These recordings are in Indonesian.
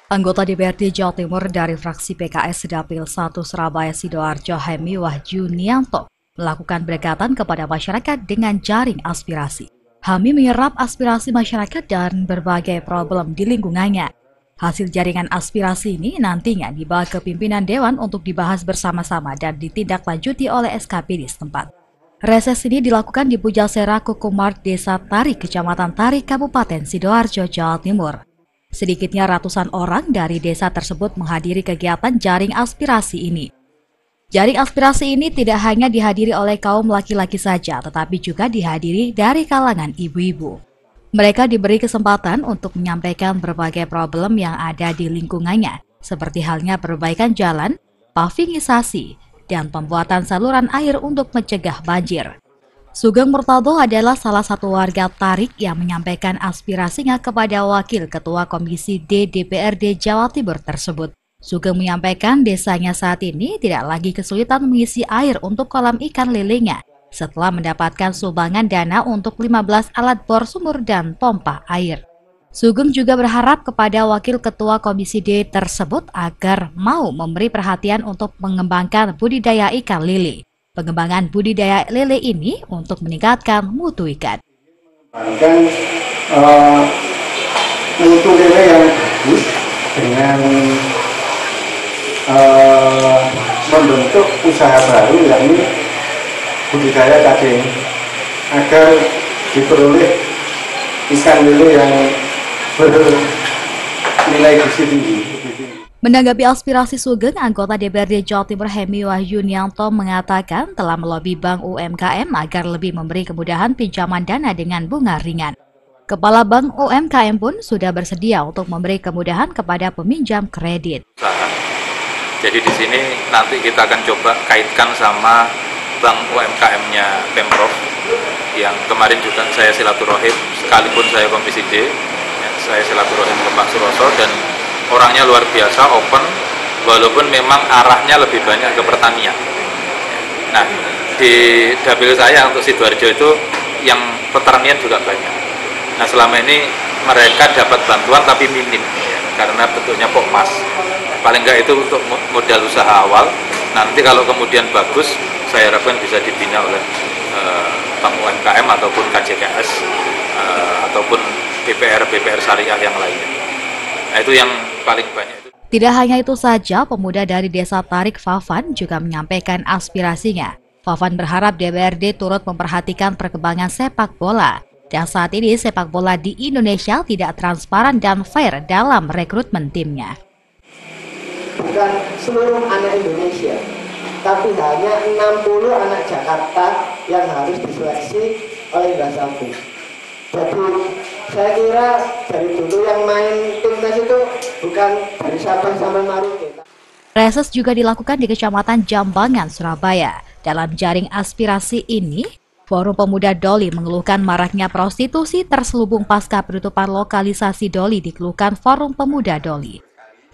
Anggota DPRD Jawa Timur dari fraksi PKS Dapil 1 Surabaya Sidoarjo Hemi Wahyu Nianto melakukan pendekatan kepada masyarakat dengan jaring aspirasi. Hemi menyerap aspirasi masyarakat dan berbagai problem di lingkungannya. Hasil jaringan aspirasi ini nantinya dibawa ke pimpinan Dewan untuk dibahas bersama-sama dan ditindaklanjuti oleh SKPD setempat. Reses ini dilakukan di Pujasera Kukumart, Desa Tarik, Kecamatan Tarik, Kabupaten Sidoarjo, Jawa Timur. Sedikitnya ratusan orang dari desa tersebut menghadiri kegiatan jaring aspirasi ini. Jaring aspirasi ini tidak hanya dihadiri oleh kaum laki-laki saja, tetapi juga dihadiri dari kalangan ibu-ibu. Mereka diberi kesempatan untuk menyampaikan berbagai problem yang ada di lingkungannya, seperti halnya perbaikan jalan, pavingisasi, dan pembuatan saluran air untuk mencegah banjir. Sugeng Murtado adalah salah satu warga Tarik yang menyampaikan aspirasinya kepada Wakil Ketua Komisi D DPRD Jawa Timur tersebut. Sugeng menyampaikan desanya saat ini tidak lagi kesulitan mengisi air untuk kolam ikan lelenya setelah mendapatkan sumbangan dana untuk 15 alat bor sumur dan pompa air. Sugeng juga berharap kepada Wakil Ketua Komisi D tersebut agar mau memberi perhatian untuk mengembangkan budidaya ikan lele. Pengembangan budidaya lele ini untuk meningkatkan mutu ikan. Mutu lele yang bagus dengan membentuk usaha baru, yakni budidaya cacing, agar diperoleh ikan lele yang bernilai gizi tinggi. Menanggapi aspirasi Sugeng, anggota DPRD Jawa Timur Hemi Wahyu Nianto mengatakan telah melobi Bank UMKM agar lebih memberi kemudahan pinjaman dana dengan bunga ringan. Kepala Bank UMKM pun sudah bersedia untuk memberi kemudahan kepada peminjam kredit. Jadi di sini nanti kita akan coba kaitkan sama Bank UMKM-nya Pemprov yang kemarin juga saya silaturahim, sekalipun saya Komisi D, saya silaturahim ke Pak Suroso dan orangnya luar biasa, open, walaupun memang arahnya lebih banyak ke pertanian. Nah, di dapil saya untuk Sidoarjo itu yang pertanian juga banyak. Nah, selama ini mereka dapat bantuan tapi minim, ya, karena bentuknya pokmas. Paling enggak itu untuk modal usaha awal. Nanti kalau kemudian bagus, saya harapkan bisa dibina oleh Bank UMKM ataupun KJKS ataupun BPR syariah yang lainnya. Nah, itu yang paling banyak. Tidak hanya itu saja, pemuda dari Desa Tarik Fafan juga menyampaikan aspirasinya. Fafan berharap DPRD turut memperhatikan perkembangan sepak bola. Dan saat ini sepak bola di Indonesia tidak transparan dan fair dalam rekrutmen timnya. Bukan seluruh anak Indonesia, tapi hanya 60 anak Jakarta yang harus diseleksi oleh Mbak Safi. Jadi saya kira dari dulu yang main timnas itu bukan dari Sabang sampai Maroke. Reses juga dilakukan di Kecamatan Jambangan, Surabaya. Dalam jaring aspirasi ini, Forum Pemuda Doli mengeluhkan maraknya prostitusi terselubung pasca penutupan lokalisasi Doli dikeluhkan Forum Pemuda Doli.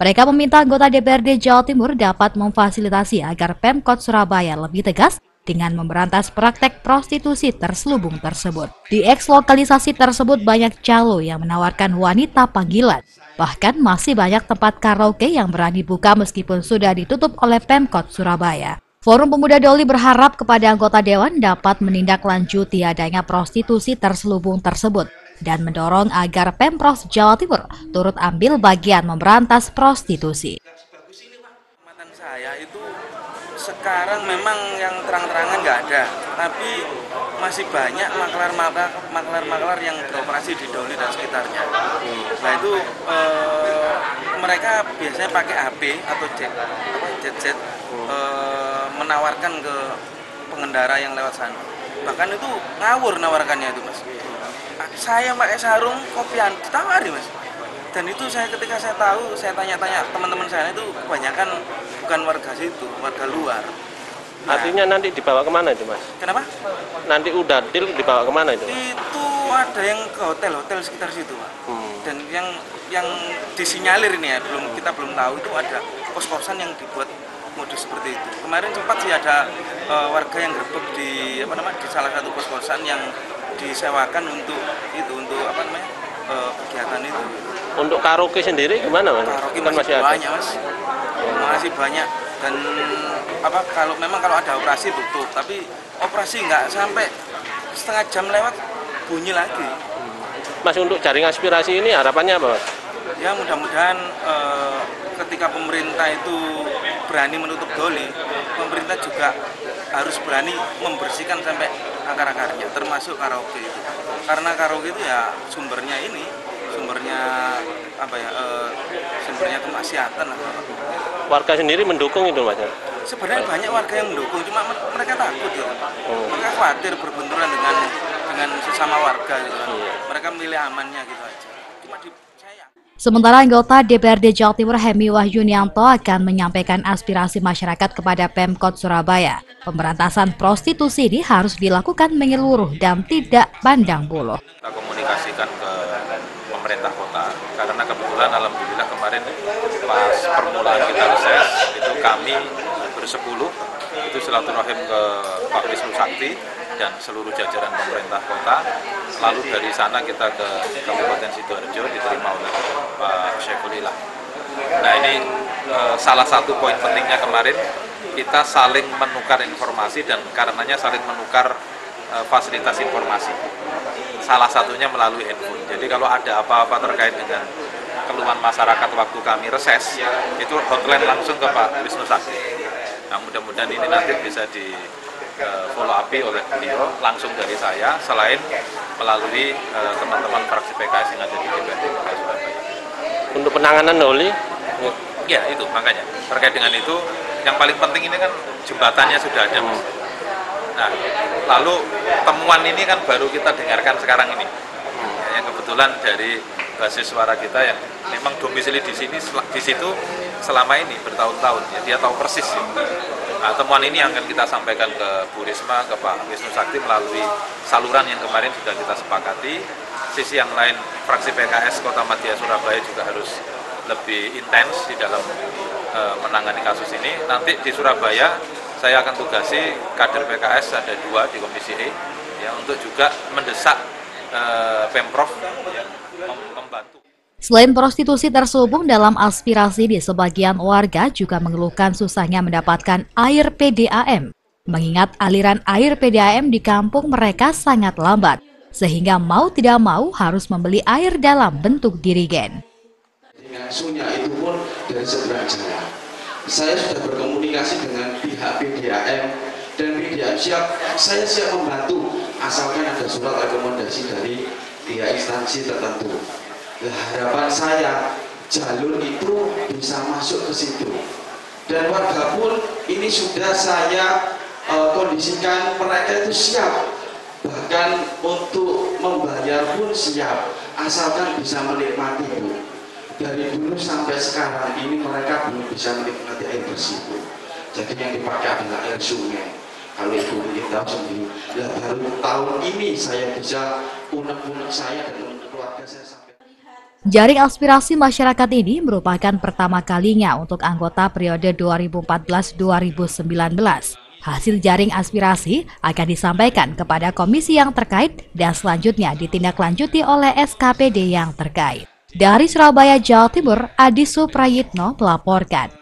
Mereka meminta anggota DPRD Jawa Timur dapat memfasilitasi agar Pemkot Surabaya lebih tegas dengan memberantas praktek prostitusi terselubung tersebut. Di eks-lokalisasi tersebut banyak calo yang menawarkan wanita panggilan. Bahkan masih banyak tempat karaoke yang berani buka meskipun sudah ditutup oleh Pemkot Surabaya. Forum Pemuda Doli berharap kepada anggota Dewan dapat menindaklanjuti adanya prostitusi terselubung tersebut dan mendorong agar Pemprov Jawa Timur turut ambil bagian memberantas prostitusi. Saya itu sekarang memang yang terang-terangan nggak ada, tapi masih banyak maklar yang beroperasi di Doli dan sekitarnya. Nah itu mereka biasanya pakai HP atau jet menawarkan ke pengendara yang lewat sana. Bahkan itu ngawur nawarkannya itu, Mas. Saya pakai sarung kopian ditawari, Mas. Dan itu ketika saya tahu, saya tanya-tanya teman-teman saya itu kebanyakan bukan warga situ, warga luar. Nah, artinya nanti dibawa kemana itu, Mas? Kenapa? Nanti udah deal dibawa kemana itu? Itu ada yang ke hotel-hotel sekitar situ, Pak. Dan yang disinyalir ini ya, kita belum tahu itu ada kos-kosan yang dibuat modus seperti itu. Kemarin sempat sih ada warga yang gerbek di salah satu kos-kosan yang disewakan untuk kegiatan itu. Untuk karaoke sendiri gimana Mas? Karaoke Kan masih ada. banyak Mas, masih banyak, dan kalau ada operasi tutup, tapi operasi nggak sampai setengah jam lewat bunyi lagi. Mas, untuk jaring aspirasi ini harapannya apa Mas? Ya mudah-mudahan ketika pemerintah itu berani menutup doli, pemerintah juga harus berani membersihkan sampai akar-akarnya, termasuk karaoke itu. Karena karaoke itu ya sumbernya kemaksiatan. Warga sendiri mendukung itu Mas? Sebenarnya banyak warga yang mendukung, cuma mereka takut ya. Mereka khawatir berbenturan dengan sesama warga gitu kan. Mereka milih amannya gitu aja. Cuma saya. Sementara anggota DPRD Jawa Timur Hemi Wahyunianto akan menyampaikan aspirasi masyarakat kepada Pemkot Surabaya. Pemberantasan prostitusi ini harus dilakukan menyeluruh dan tidak pandang bulu. Kita komunikasikan ke pemerintah kota, karena kebetulan alhamdulillah kemarin pas permulaan kita reses itu kami bersepuluh itu silaturahim ke Pak Wisnu Sakti dan seluruh jajaran pemerintah kota. Lalu dari sana kita ke Kabupaten Sidoarjo diterima oleh Pak Syekhulillah. Nah ini salah satu poin pentingnya kemarin, kita saling menukar informasi dan karenanya saling menukar fasilitas informasi. Salah satunya melalui handphone. Jadi kalau ada apa-apa terkait dengan keluhan masyarakat waktu kami reses, itu hotline langsung ke Pak Wisnu Sakti. Nah mudah-mudahan ini nanti bisa di follow up oleh beliau langsung dari saya, selain melalui teman-teman fraksi PKS yang ada di DPRD Kota Surabaya. Untuk penanganan doli? Ya itu makanya terkait dengan itu yang paling penting ini kan jembatannya sudah ada Mas. Nah lalu temuan ini kan baru kita dengarkan sekarang ini, yang kebetulan dari basis suara kita yang memang domisili di situ selama ini bertahun-tahun, ya dia tahu persis ya. Nah, temuan ini yang akan kita sampaikan ke Bu Risma, ke Pak Wisnu Sakti melalui saluran yang kemarin sudah kita sepakati. Sisi yang lain, fraksi PKS Kota Madya Surabaya juga harus lebih intens di dalam menangani kasus ini. Nanti di Surabaya saya akan tugasi kader PKS ada 2 di Komisi E ya, untuk juga mendesak Pemprov ya, membantu. Selain prostitusi terselubung dalam aspirasi di sebagian warga juga mengeluhkan susahnya mendapatkan air PDAM. Mengingat aliran air PDAM di kampung mereka sangat lambat, sehingga mau tidak mau harus membeli air dalam bentuk dirigen. Ngasuhnya itu pun dari seberang jalan. Saya sudah berkomunikasi dengan pihak PDAM dan PDAM saya siap membantu asalkan ada surat rekomendasi dari pihak instansi tertentu. Harapan saya jalur itu bisa masuk ke situ, dan warga pun ini sudah saya kondisikan mereka itu siap, bahkan untuk membayar pun siap asalkan bisa menikmati Bu. Dari dulu sampai sekarang ini mereka belum bisa menikmati air bersih Bu. Jadi yang dipakai adalah air sungai. Kalau itu kita sendiri, ya baru tahun ini saya bisa unek-unek saya dan keluarga saya sampai. Jaring aspirasi masyarakat ini merupakan pertama kalinya untuk anggota periode 2014-2019. Hasil jaring aspirasi akan disampaikan kepada komisi yang terkait dan selanjutnya ditindaklanjuti oleh SKPD yang terkait. Dari Surabaya, Jawa Timur, Adi Suprayitno melaporkan.